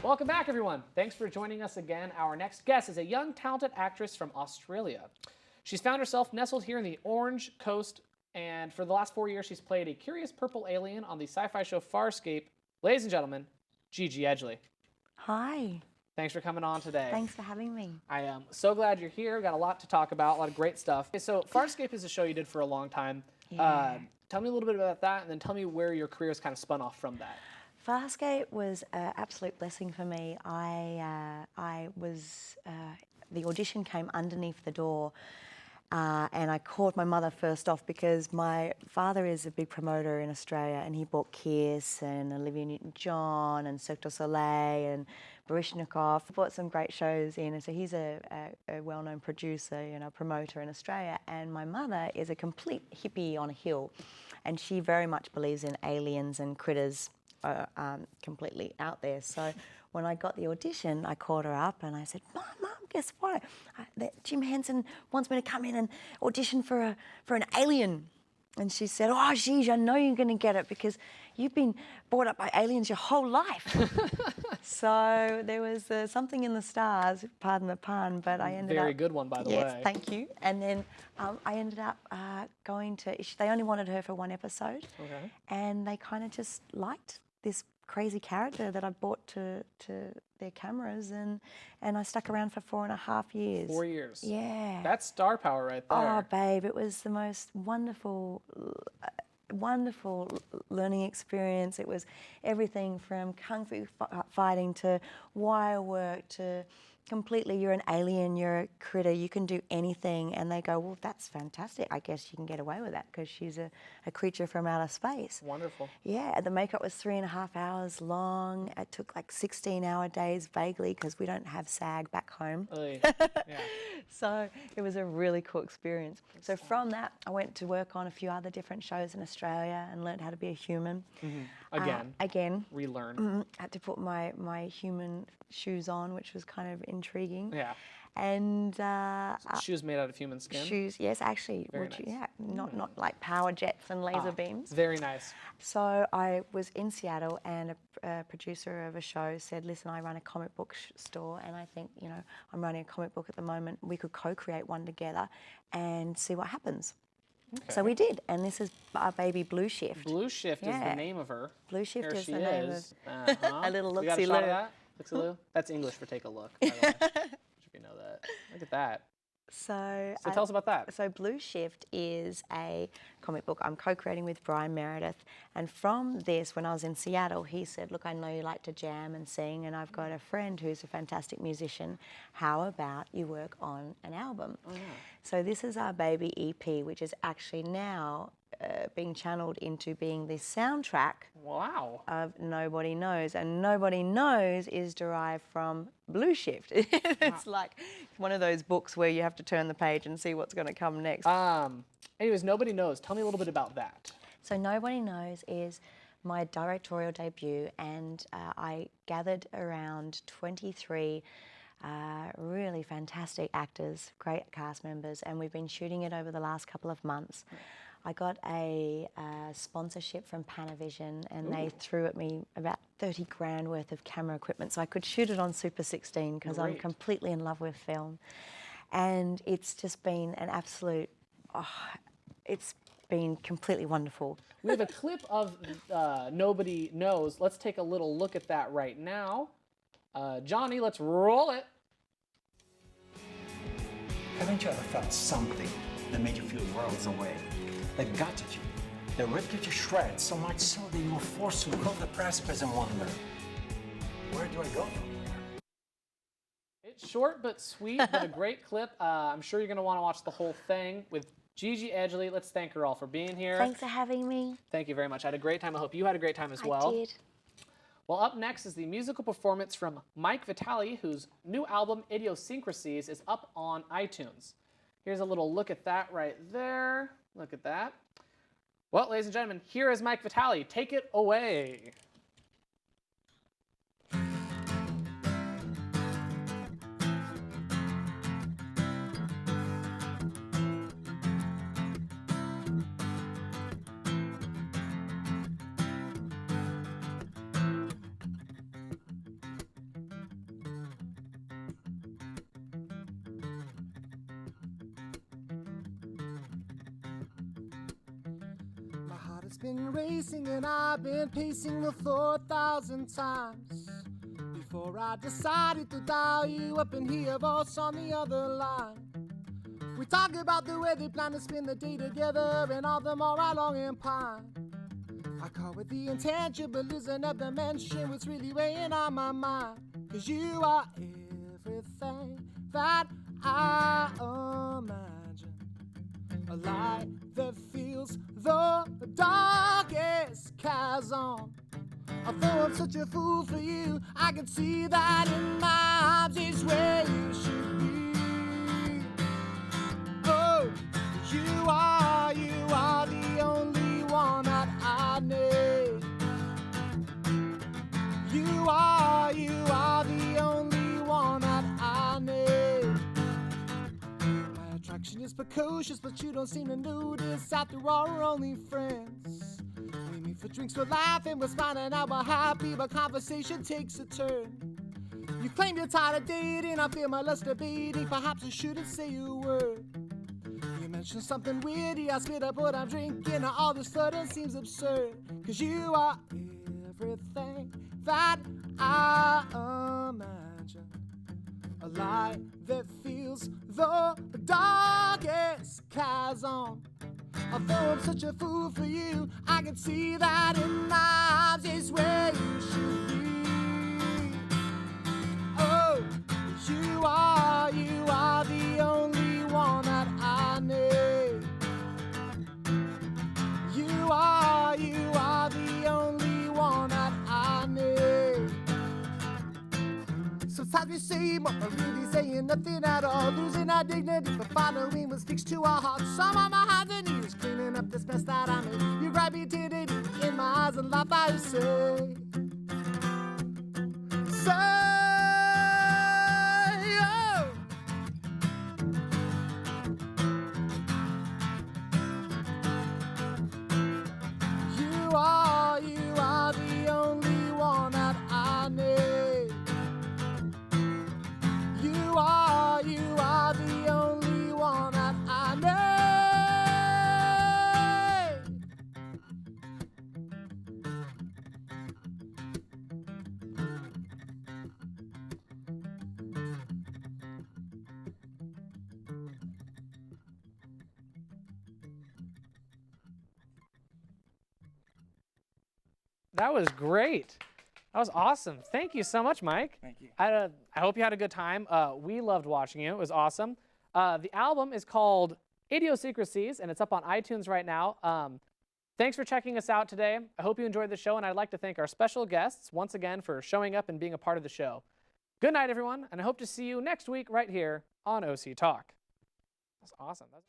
Welcome back, everyone. Thanks for joining us again. Our next guest is a young, talented actress from Australia. She's found herself nestled here in the Orange Coast, and for the last 4 years, she's played a curious purple alien on the sci-fi show Farscape. Ladies and gentlemen, Gigi Edgley. Hi. Thanks for coming on today. Thanks for having me. I am so glad you're here. We've got a lot to talk about, a lot of great stuff. Okay, so Farscape is a show you did for a long time. Yeah. Tell me a little bit about that, and then tell me where your career has kind of spun off from that. Farscape was an absolute blessing for me. The audition came underneath the door, and I called my mother first off because my father is a big promoter in Australia, and he bought Kiss and Olivia Newton-John and Cirque du Soleil and Baryshnikov. He bought some great shows in, and so he's a well-known producer, promoter in Australia. And my mother is a complete hippie on a hill, and she very much believes in aliens and critters. Completely out there. So when I got the audition, I called her up and I said, Mom, guess what? Jim Henson wants me to come in and audition for an alien. And she said, oh, Gigi, I know you're going to get it because you've been brought up by aliens your whole life. So there was something in the stars, pardon the pun, but I ended up... Very good one, by the way. Yes, thank you. And then I ended up going to... They only wanted her for one episode. Okay. And they kind of just liked this crazy character that I brought to their cameras, and I stuck around for 4.5 years. 4 years. Yeah. That's star power right there. Oh, babe, it was the most wonderful learning experience. It was everything from kung fu fighting to wire work to completely, you're an alien, you're a critter, you can do anything. And they go, well, that's fantastic. I guess you can get away with that because she's a creature from outer space. Wonderful. Yeah, the makeup was 3.5 hours long. It took like 16-hour days vaguely because we don't have SAG back home. Yeah. So it was a really cool experience. So from that, I went to work on a few other different shows in Australia and learned how to be a human. Mm-hmm. Again. Relearn. Had to put my human shoes on, which was kind of intriguing. Yeah. And shoes made out of human skin? Shoes, yes, actually. Very nice. Yeah, not like power jets and laser beams. Very nice. So I was in Seattle, and a producer of a show said, listen, I run a comic book store, and I think, I'm running a comic book at the moment. We could co-create one together and see what happens. Okay. So we did, and this is our baby Blue Shift. Blue Shift is the name of her. Blue Shift Here is she the name of a little look-see-loo. look-see-loo. You got a shot of that? Look-see-loo? That's English for take a look, by the way. Should you know that. Look at that. So tell us about that. So Blue Shift is a comic book I'm co-creating with Brian Meredith. And from this, when I was in Seattle, he said, look, I know you like to jam and sing, and I've got a friend who's a fantastic musician. How about you work on an album? Oh, yeah. So this is our baby EP, which is actually now being channeled into being the soundtrack of Nobody Knows. And Nobody Knows is derived from Blue Shift. It's like one of those books where you have to turn the page and see what's going to come next. Anyways, Nobody Knows. Tell me a little bit about that. So Nobody Knows is my directorial debut, and I gathered around 23 really fantastic actors, great cast members, and we've been shooting it over the last couple of months. I got a sponsorship from Panavision, and they threw at me about 30 grand worth of camera equipment so I could shoot it on Super 16 because I'm completely in love with film. And it's just been an absolute, it's been completely wonderful. We have a clip of Nobody Knows. Let's take a little look at that right now. Johnny, let's roll it. Haven't you ever felt something that made you feel worlds away? That gutted you, that ripped you to shreds, so much so that you were forced to cross the precipice and wonder, where do I go from here? It's short but sweet, but a great clip. I'm sure you're going to want to watch the whole thing with Gigi Edgley. Let's thank her all for being here. Thanks for having me. Thank you very much. I had a great time. I hope you had a great time as well. I did. Well, up next is the musical performance from Mike Vitale, whose new album, Idiosyncrasies, is up on iTunes. Here's a little look at that right there. Look at that. Well, ladies and gentlemen, here is Mike Vitale. Take it away. Time's been racing and I've been pacing the floor 1,000 times before I decided to dial you up and hear a voice on the other line. We talk about the way they plan to spend the day together and all the more I long and pine. I call it the intangibilism of dimension, what's really weighing on my mind. 'Cause you are everything that I imagine, a light that feels the darkest chasm. Although I'm such a fool for you, I can see that in my arms is where you should be. Oh, you are the only one that I need. You are the only one that I need. My attraction is precocious, but you don't seem to notice. After all, we're only friends. We meet for drinks, we're laughing, we're smiling out, we're happy, but conversation takes a turn. You claim you're tired of dating, I feel my lust debating. Perhaps I shouldn't say a word. You mentioned something weirdy, I spit up what I'm drinking. Now all this flirting seems absurd. 'Cause you are everything that I imagine, a light that feels the darkest chasm. Although I'm such a fool for you, I can see that in my arms is where you should be. Oh, you are the only one that I need. You are the only one that I need. Sometimes we say more, but really saying nothing at all. Losing our dignity for following what sticks to our hearts. Some of my hands and knees cleaning up this mess that I'm in. You grab me today in my eyes and laugh, I say. You are the only one that I need. You are the only one that I need. That was great. That was awesome. Thank you so much, Mike. Thank you. I hope you had a good time. We loved watching it. It was awesome. The album is called Idiosyncrasies, and it's up on iTunes right now. Thanks for checking us out today. I hope you enjoyed the show, and I'd like to thank our special guests once again for showing up and being a part of the show. Good night, everyone, and I hope to see you next week right here on OC Talk. That's awesome. That's